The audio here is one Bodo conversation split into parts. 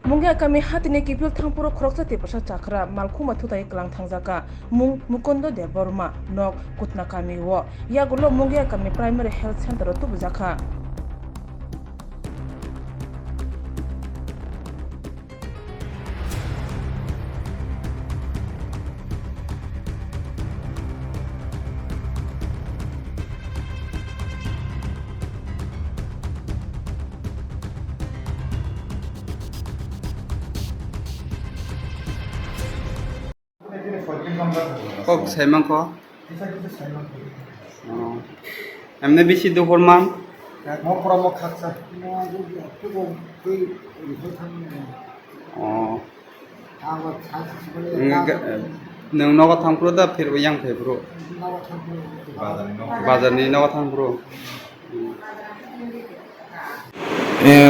Mungge kami hatine kipil thangpuro khoroksa te pasha chakra malkhuma thutai klang thangjaka mung mukondo de borma nok kutna kami wo yagulo mungge kami primary health center tu bujaka Kok saimang ko? Emne bisi duhurman? Mau promo kaksa. Nung naga thangpro da phir yang phebro. Bazarni naga thangpro.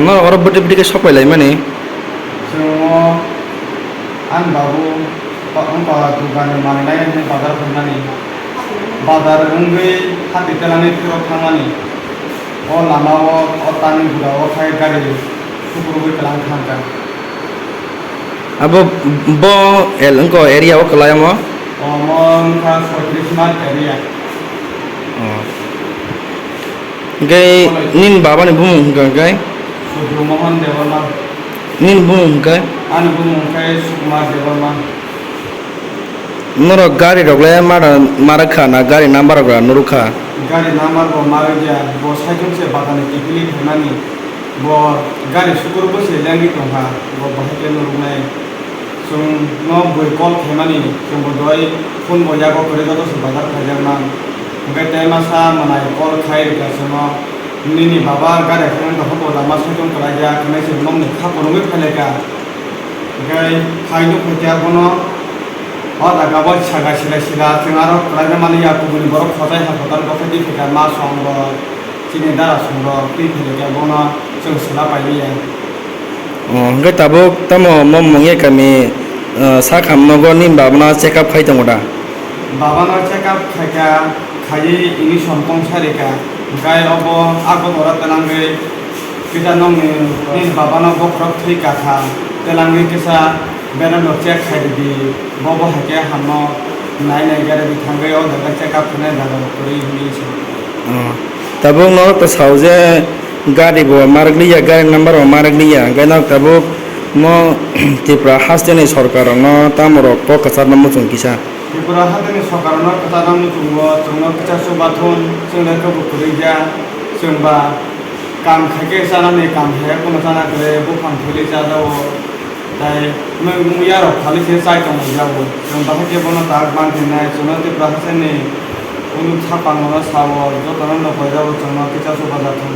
Ma orang berde-berde ke shop lain mana? Semua an babu Pak dugaan mana lain yang bazar pernah ni. Bazar unggul hati telani terus thangani. Oh lama oh tani budak oh kai gari syukur kelang thangkan. Abo bo engko area o kelaya mo? Oh mon kan Christmas area. Gai nin baba ni bung gai? Subromohan Dewarman. Nin bung gai? An bung kai Sukumar Dewarman. Noro gari roglaya mara khana gari number roga nuruka. Gari number bo mara dia bo cycle se batane kipili khemani bo gari syukur bo se langi tongha bo bahake nurunai sung no boy call khemani sung bo doi phone bo yago kore to se bazar khajarman ngai te masa manai call khai ka suno nini baba gari kheman to bo lama syukur kala ja kene se nom ne kha ko ngai phale ka gai khai no khotya bono ada kabar saga sila tengaro kerana mana ya aku beli borok khotai hotel kopi di fikar mas songro sini darah songro pi filek bono sung sila pai ya Gai tabuk tamo mongye kami sakam nogo nin babana check up khai tangoda. baba no check up khai ini sompong sarika gai obo aku borat tenangge kita nong ni baba no bokrok thik kha tenangge kisa benar no check khai di bobo hake hamno nai gare di thangai o daga check up ne daga kori ni se Tabuk no to sauje gari bo margliya gari number o margliya gai no tabuk mo tipra hastene sarkar no tamoro ko kasar namu chung kisa. Tripura hadini sarkar no kata namu chungno kicha subathun sungna ko bukurija sungba kam khake sana ne kam he ko sana kare bu phang thuli cha dawo tai muyaro khali se sai tong jawo sung bahake bono tag ban thinai sungna tripura hasene unu thapang no sawo jo tanan no ko jawo chungno kicha subathun